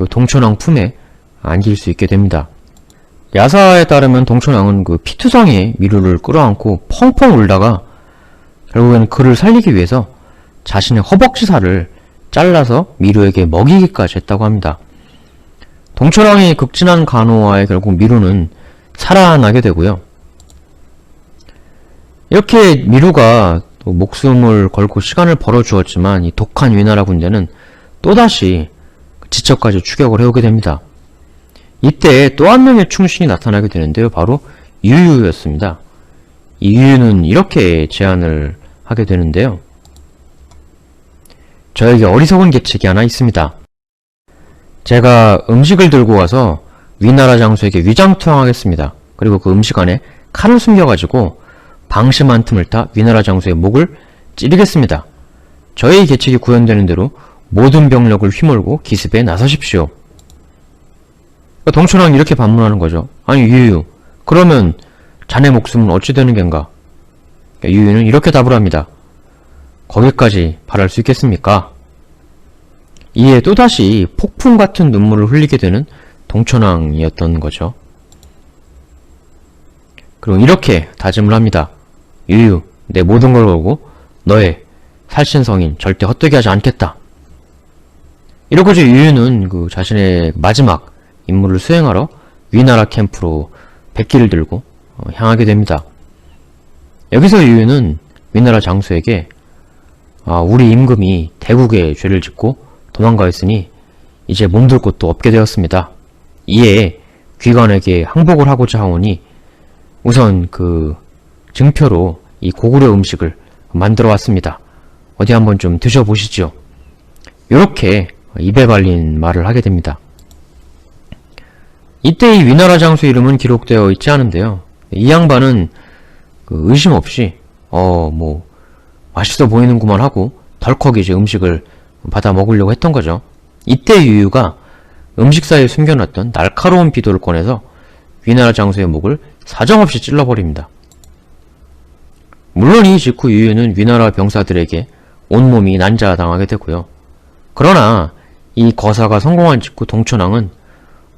동천왕 품에 안길 수 있게 됩니다. 야사에 따르면 동천왕은 그 피투성이의 미루를 끌어안고 펑펑 울다가 결국에는 그를 살리기 위해서 자신의 허벅지살을 잘라서 미루에게 먹이기까지 했다고 합니다. 동천왕의 극진한 간호하에 결국 미루는 살아나게 되고요. 이렇게 미루가 목숨을 걸고 시간을 벌어주었지만 이 독한 위나라 군대는 또다시 지척까지 추격을 해오게 됩니다. 이때 또 한 명의 충신이 나타나게 되는데요. 바로 유유였습니다. 이 유유는 이렇게 제안을 하게 되는데요. 저에게 어리석은 계책이 하나 있습니다. 제가 음식을 들고 와서 위나라 장수에게 위장투항하겠습니다. 그리고 그 음식 안에 칼을 숨겨가지고 방심한 틈을 타 위나라 장수의 목을 찌르겠습니다. 저의 계책이 구현되는 대로 모든 병력을 휘몰고 기습에 나서십시오. 동천왕이 이렇게 반문하는 거죠. 아니 유유, 그러면 자네 목숨은 어찌 되는 겐가? 유유는 이렇게 답을 합니다. 거기까지 바랄 수 있겠습니까? 이에 또다시 폭풍 같은 눈물을 흘리게 되는 동천왕이었던 거죠. 그리고 이렇게 다짐을 합니다. 유유, 내 모든 걸 걸고 너의 살신성인 절대 헛되게 하지 않겠다. 이러고 이제 유유는 그 자신의 마지막 임무를 수행하러 위나라 캠프로 백기를 들고 향하게 됩니다. 여기서 유유는 위나라 장수에게 우리 임금이 대국의 죄를 짓고 도망가였으니 이제 몸둘 곳도 없게 되었습니다. 이에 귀관에게 항복을 하고자 하오니 우선 그 증표로 이 고구려 음식을 만들어 왔습니다. 어디 한번 좀 드셔보시죠. 이렇게 입에 발린 말을 하게 됩니다. 이때 이 위나라 장수 이름은 기록되어 있지 않은데요. 이 양반은 의심 없이 뭐 맛있어 보이는구만 하고 덜컥 이제 음식을 받아 먹으려고 했던 거죠. 이때 유유가 음식 사이에 숨겨놨던 날카로운 비도를 꺼내서 위나라 장수의 목을 사정없이 찔러버립니다. 물론 이 직후 유유는 위나라 병사들에게 온몸이 난자당하게 되고요. 그러나 이 거사가 성공한 직후 동천왕은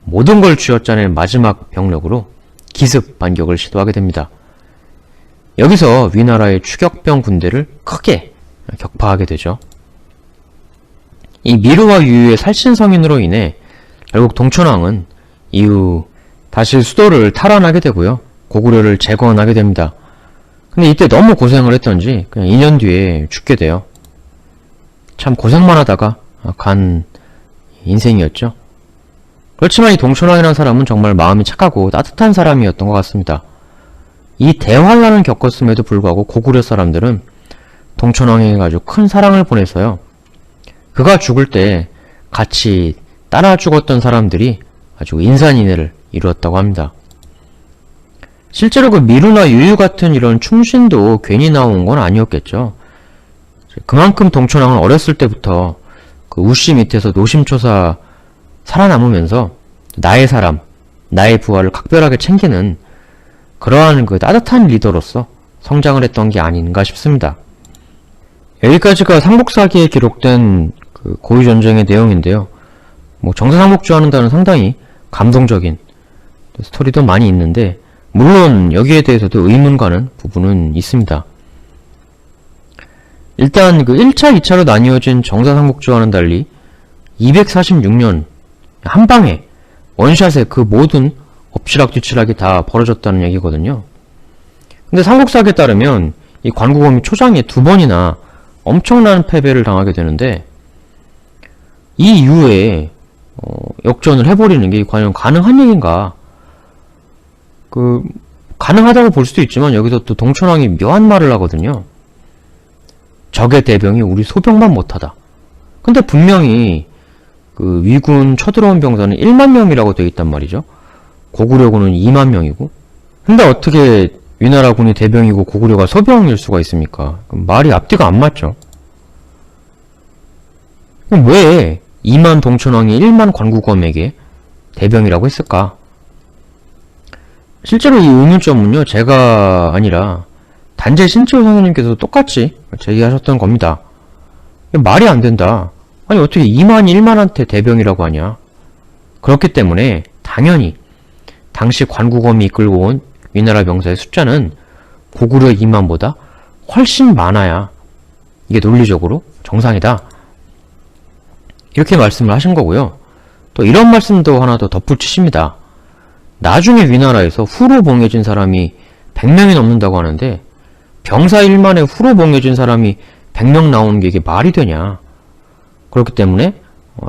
모든 걸 쥐어짜낸 마지막 병력으로 기습 반격을 시도하게 됩니다. 여기서 위나라의 추격병 군대를 크게 격파하게 되죠. 이 미루와 유유의 살신성인으로 인해 결국 동천왕은 이후 다시 수도를 탈환하게 되고요. 고구려를 재건하게 됩니다. 근데 이때 너무 고생을 했던지 그냥 2년 뒤에 죽게 돼요. 참 고생만 하다가 간 인생이었죠. 그렇지만 이 동천왕이라는 사람은 정말 마음이 착하고 따뜻한 사람이었던 것 같습니다. 이 대환란을 겪었음에도 불구하고 고구려 사람들은 동천왕에게 아주 큰 사랑을 보냈어요. 그가 죽을 때 같이 따라 죽었던 사람들이 아주 인산인해를 이루었다고 합니다. 실제로 그 미루나 유유 같은 이런 충신도 괜히 나온 건 아니었겠죠. 그만큼 동천왕은 어렸을 때부터 그 우씨 밑에서 노심초사 살아남으면서 나의 사람, 나의 부하를 각별하게 챙기는 그러한 그 따뜻한 리더로서 성장을 했던 게 아닌가 싶습니다. 여기까지가 삼국사기에 기록된 그 고유전쟁의 내용인데요. 뭐 정사삼국지와는 다른 상당히 감동적인 스토리도 많이 있는데 물론 여기에 대해서도 의문 가는 부분은 있습니다. 일단 그 1차, 2차로 나뉘어진 정사삼국지와는 달리 246년 한방에 원샷에 그 모든 엎치락뒤치락이 다 벌어졌다는 얘기거든요. 근데 삼국사기에 따르면 이 관구검이 초장에 2번이나 엄청난 패배를 당하게 되는데 이 이후에 역전을 해버리는 게 과연 가능한 얘기인가? 가능하다고 볼 수도 있지만 여기서 또 동천왕이 묘한 말을 하거든요. 적의 대병이 우리 소병만 못하다. 근데 분명히 그 위군 쳐들어온 병사는 1만 명이라고 되어 있단 말이죠. 고구려군은 2만 명이고. 근데 어떻게 위나라군이 대병이고 고구려가 소병일 수가 있습니까? 말이 앞뒤가 안 맞죠. 그럼 왜 2만 동천왕이 1만 관구검에게 대병이라고 했을까? 실제로 이 의문점은요, 제가 아니라 단재 신채호 선생님께서도 똑같이 제기하셨던 겁니다. 말이 안 된다. 아니 어떻게 2만이 1만한테 대병이라고 하냐. 그렇기 때문에 당연히 당시 관구검이 이끌고 온 위나라 병사의 숫자는 고구려 2만보다 훨씬 많아야 이게 논리적으로 정상이다. 이렇게 말씀을 하신 거고요. 또 이런 말씀도 하나 더 덧붙이십니다. 나중에 위나라에서 후로 봉해진 사람이 100명이 넘는다고 하는데 병사 1만에 후로 봉해진 사람이 100명 나오는 게 이게 말이 되냐. 그렇기 때문에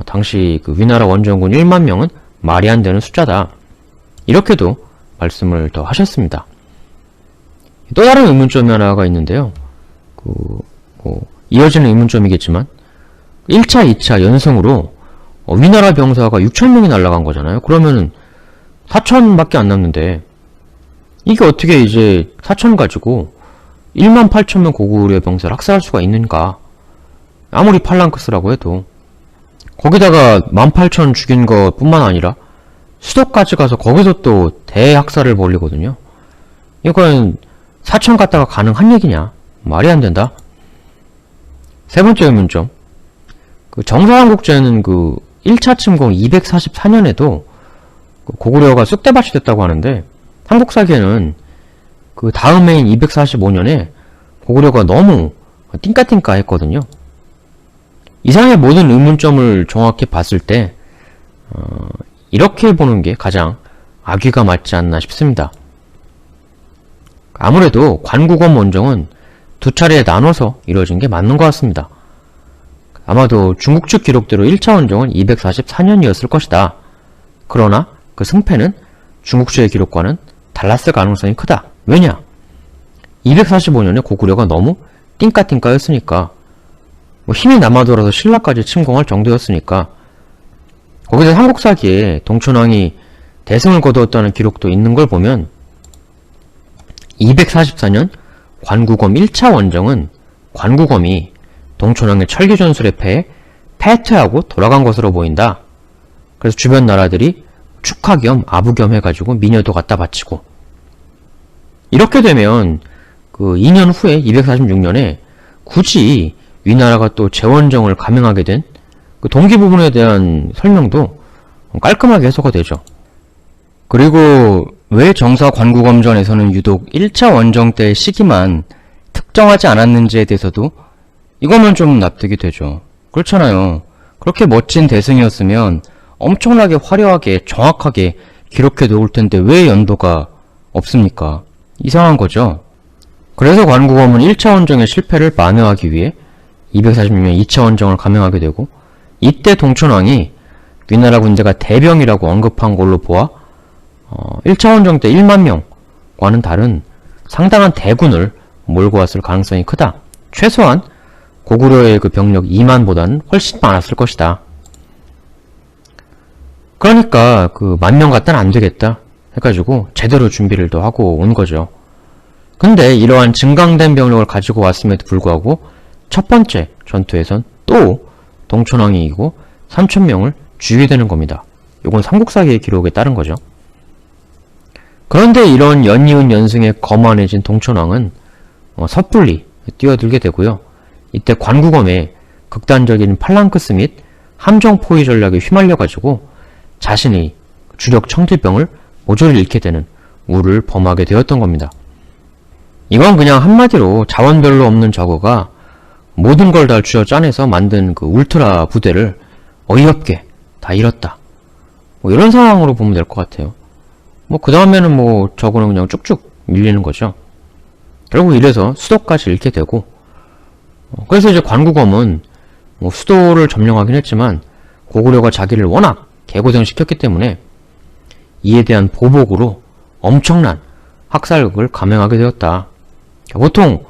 당시 그 위나라 원정군 1만 명은 말이 안 되는 숫자다. 이렇게도 말씀을 더 하셨습니다. 또 다른 의문점이 하나가 있는데요. 이어지는 의문점이겠지만 1차, 2차 연승으로 위나라 병사가 6,000명이 날아간 거잖아요. 그러면은 4,000밖에 안 남는데 이게 어떻게 이제 4,000 가지고 18,000명 고구려 병사를 학살할 수가 있는가. 아무리 팔랑크스라고 해도 거기다가 18,000 죽인 것 뿐만 아니라 수도까지 가서 거기서 또 대학살을 벌리거든요. 이건 4,000 갔다가 가능한 얘기냐? 말이 안 된다. 세 번째 의문점. 그 정사삼국지에는 그 1차 침공 244년에도 고구려가 쑥대밭이 됐다고 하는데 삼국사기에는 그 다음 해인 245년에 고구려가 너무 띵까띵까 했거든요. 이상의 모든 의문점을 정확히 봤을 때 이렇게 보는 게 가장 악의가 맞지 않나 싶습니다. 아무래도 관구검 원정은 두 차례에 나눠서 이루어진 게 맞는 것 같습니다. 아마도 중국 측 기록대로 1차 원정은 244년이었을 것이다. 그러나 그 승패는 중국 측의 기록과는 달랐을 가능성이 크다. 왜냐? 245년에 고구려가 너무 띵까띵까였으니까 힘이 남아돌아서 신라까지 침공할 정도였으니까 거기서 삼국사기에 동천왕이 대승을 거두었다는 기록도 있는 걸 보면 244년 관구검 1차 원정은 관구검이 동천왕의 철기전술에 패해 패퇴하고 돌아간 것으로 보인다. 그래서 주변 나라들이 축하 겸 아부 겸 해가지고 미녀도 갖다 바치고 이렇게 되면 그 2년 후에 246년에 굳이 위나라가 또 재원정을 감행하게 된 그 동기 부분에 대한 설명도 깔끔하게 해소가 되죠. 그리고 왜 정사 관구검전에서는 유독 1차 원정 때의 시기만 특정하지 않았는지에 대해서도 이거면 좀 납득이 되죠. 그렇잖아요. 그렇게 멋진 대승이었으면 엄청나게 화려하게 정확하게 기록해 놓을 텐데 왜 연도가 없습니까? 이상한 거죠. 그래서 관구검은 1차 원정의 실패를 만회하기 위해 246년 2차 원정을 감행하게 되고, 이때 동천왕이 위나라 군대가 대병이라고 언급한 걸로 보아 1차 원정 때 1만 명과는 다른 상당한 대군을 몰고 왔을 가능성이 크다. 최소한 고구려의 그 병력 2만보다는 훨씬 많았을 것이다. 그러니까 그 10,000명 갖다는 안 되겠다 해가지고 제대로 준비를 또 하고 온 거죠. 근데 이러한 증강된 병력을 가지고 왔음에도 불구하고 첫 번째 전투에선 또 동천왕이 이기고 3,000명을 죽이게 되는 겁니다. 이건 삼국사기의 기록에 따른 거죠. 그런데 이런 연이은 연승에 거만해진 동천왕은 섣불리 뛰어들게 되고요. 이때 관구검의 극단적인 팔랑크스 및 함정 포위 전략에 휘말려가지고 자신의 주력 청지병을 모조리 잃게 되는 우를 범하게 되었던 겁니다. 이건 그냥 한마디로 자원 별로 없는 저거가 모든 걸 다 쥐어짜내서 만든 그 울트라 부대를 어이없게 다 잃었다. 뭐 이런 상황으로 보면 될 것 같아요. 뭐 그 다음에는 뭐 저거는 그냥 쭉쭉 밀리는 거죠. 결국 이래서 수도까지 잃게 되고, 그래서 이제 관구검은 뭐 수도를 점령하긴 했지만 고구려가 자기를 워낙 개고생시켰기 때문에 이에 대한 보복으로 엄청난 학살극을 감행하게 되었다. 보통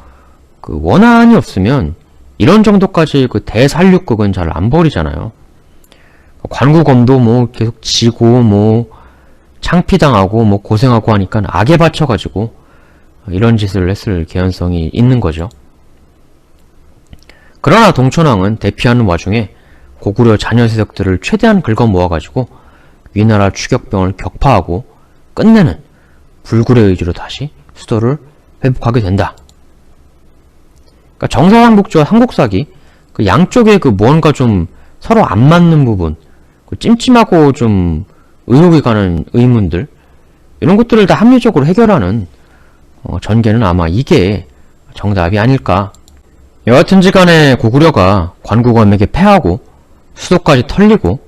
그 원한이 없으면 이런 정도까지 그 대살육극은 잘 안 벌이잖아요. 관구검도 뭐 계속 지고 뭐 창피당하고 뭐 고생하고 하니까 악에 받쳐가지고 이런 짓을 했을 개연성이 있는 거죠. 그러나 동천왕은 대피하는 와중에 고구려 자녀 세력들을 최대한 긁어 모아가지고 위나라 추격병을 격파하고 끝내는 불굴의 의지로 다시 수도를 회복하게 된다. 그러니까 정사왕복주와 삼국사기 그 양쪽에 그 뭔가 좀 서로 안 맞는 부분, 그 찜찜하고 좀 의혹이 가는 의문들, 이런 것들을 다 합리적으로 해결하는 전개는 아마 이게 정답이 아닐까. 여하튼지 간에 고구려가 관구검에게 패하고 수도까지 털리고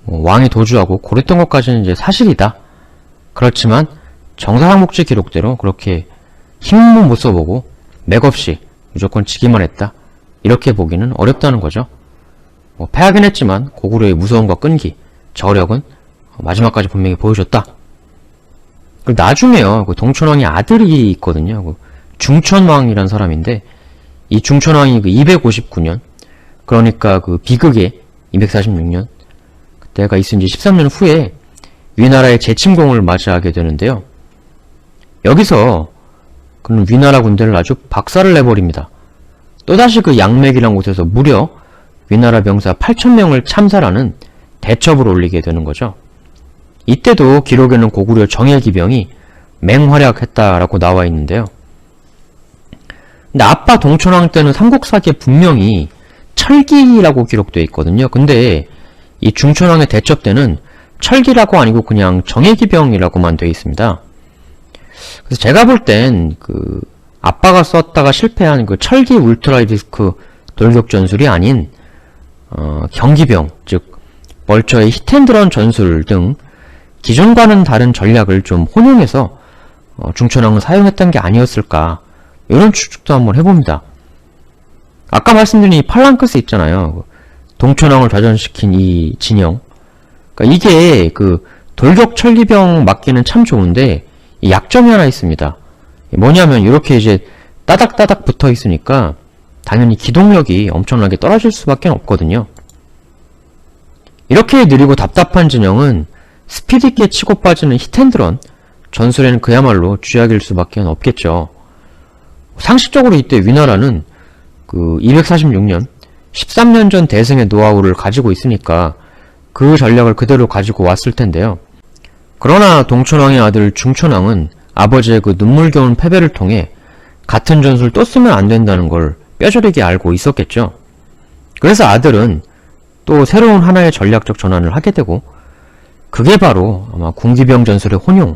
왕이 도주하고 고랬던 것까지는 이제 사실이다. 그렇지만 정사왕복지 기록대로 그렇게 힘은 못 써보고 맥없이 무조건 지기만 했다, 이렇게 보기는 어렵다는 거죠. 패하긴 했지만 고구려의 무서움과 끈기, 저력은 마지막까지 분명히 보여줬다. 그리고 나중에요, 그 동천왕의 아들이 있거든요. 그 중천왕이란 사람인데, 이 중천왕이 그 259년, 그러니까 그 비극의 246년, 그때가 있은 지 13년 후에 위나라의 재침공을 맞이하게 되는데요. 여기서 그는 위나라 군대를 아주 박살을 내버립니다. 또다시 그 양맥이란 곳에서 무려 위나라 병사 8,000명을 참살하는 대첩을 올리게 되는 거죠. 이때도 기록에는 고구려 정예기병이 맹활약했다라고 나와 있는데요. 근데 아빠 동천왕 때는 삼국사기에 분명히 철기라고 기록되어 있거든요. 근데 이 중천왕의 대첩 때는 철기라고 아니고 그냥 정예기병이라고만 되어 있습니다. 그래서 제가 볼 땐 그 아빠가 썼다가 실패한 그 철기 울트라 디스크 돌격 전술이 아닌 경기병, 즉 멀처의 히텐드런 전술 등 기존과는 다른 전략을 좀 혼용해서 중천왕을 사용했던 게 아니었을까, 이런 추측도 한번 해봅니다. 아까 말씀드린 이 팔랑크스 있잖아요. 동천왕을 좌전시킨 이 진영. 그러니까 이게 그 돌격 철기병 맞기는 참 좋은데 약점이 하나 있습니다. 뭐냐면 이렇게 이제 따닥따닥 붙어 있으니까 당연히 기동력이 엄청나게 떨어질 수밖에 없거든요. 이렇게 느리고 답답한 진영은 스피드 있게 치고 빠지는 히텐드런 전술에는 그야말로 쥐약일 수밖에 없겠죠. 상식적으로 이때 위나라는 그 246년 13년 전 대승의 노하우를 가지고 있으니까 그 전략을 그대로 가지고 왔을 텐데요. 그러나 동천왕의 아들 중천왕은 아버지의 그 눈물겨운 패배를 통해 같은 전술 또 쓰면 안 된다는 걸 뼈저리게 알고 있었겠죠. 그래서 아들은 또 새로운 하나의 전략적 전환을 하게 되고, 그게 바로 아마 군기병 전술의 혼용이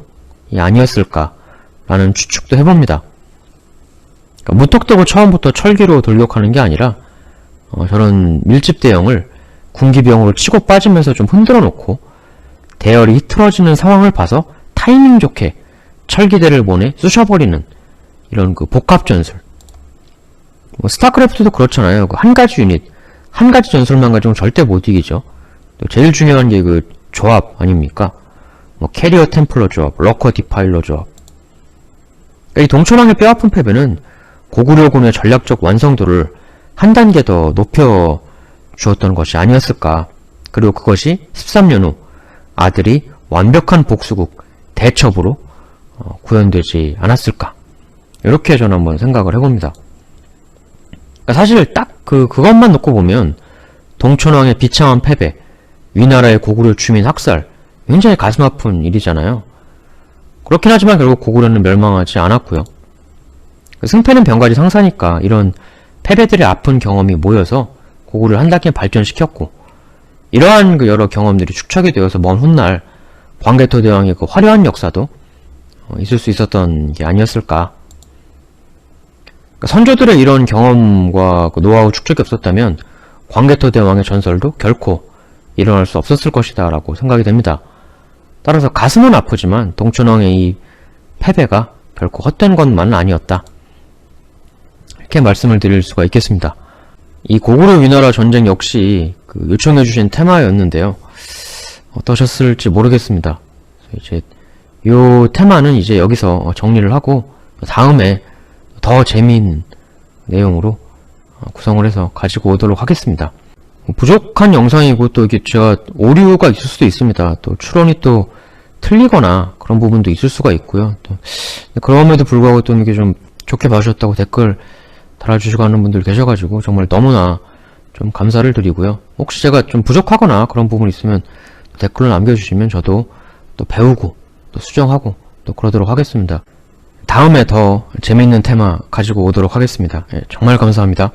아니었을까라는 추측도 해봅니다. 그러니까 무턱대고 처음부터 철기로 돌격하는 게 아니라 저런 밀집 대형을 군기병으로 치고 빠지면서 좀 흔들어 놓고 대열이 흐트러지는 상황을 봐서 타이밍 좋게 철기대를 보내 쑤셔버리는 이런 그 복합 전술. 뭐 스타크래프트도 그렇잖아요. 그 한 가지 유닛, 한 가지 전술만 가지고는 절대 못 이기죠. 또 제일 중요한 게 그 조합 아닙니까? 뭐 캐리어 템플러 조합, 러커 디파일러 조합. 그러니까 이 동천왕의 뼈아픈 패배는 고구려군의 전략적 완성도를 한 단계 더 높여 주었던 것이 아니었을까. 그리고 그것이 13년 후 아들이 완벽한 복수국 대첩으로 구현되지 않았을까. 이렇게 저는 한번 생각을 해봅니다. 그러니까 사실 딱 그것만 놓고 보면 동천왕의 비참한 패배, 위나라의 고구려 주민 학살, 굉장히 가슴 아픈 일이잖아요. 그렇긴 하지만 결국 고구려는 멸망하지 않았고요. 승패는 병가지 상사니까 이런 패배들의 아픈 경험이 모여서 고구려를 한 단계 발전시켰고, 이러한 그 여러 경험들이 축적이 되어서 먼 훗날 광개토 대왕의 그 화려한 역사도 있을 수 있었던 게 아니었을까. 그러니까 선조들의 이런 경험과 그 노하우 축적이 없었다면 광개토 대왕의 전설도 결코 일어날 수 없었을 것이다 라고 생각이 됩니다. 따라서 가슴은 아프지만 동천왕의 이 패배가 결코 헛된 것만은 아니었다, 이렇게 말씀을 드릴 수가 있겠습니다. 이 고구려 위나라 전쟁 역시 그 요청해주신 테마였는데요. 어떠셨을지 모르겠습니다. 이제 요 테마는 이제 여기서 정리를 하고 다음에 더 재미있는 내용으로 구성을 해서 가지고 오도록 하겠습니다. 부족한 영상이고 또 이게 제가 오류가 있을 수도 있습니다. 또 추론이 또 틀리거나 그런 부분도 있을 수가 있고요. 또 그럼에도 불구하고 또 이게 좀 좋게 봐주셨다고 댓글 달아주시고 하는 분들 계셔가지고 정말 너무나 좀 감사를 드리고요. 혹시 제가 좀 부족하거나 그런 부분이 있으면 댓글을 남겨주시면 저도 또 배우고 또 수정하고 또 그러도록 하겠습니다. 다음에 더 재미있는 테마 가지고 오도록 하겠습니다. 예, 정말 감사합니다.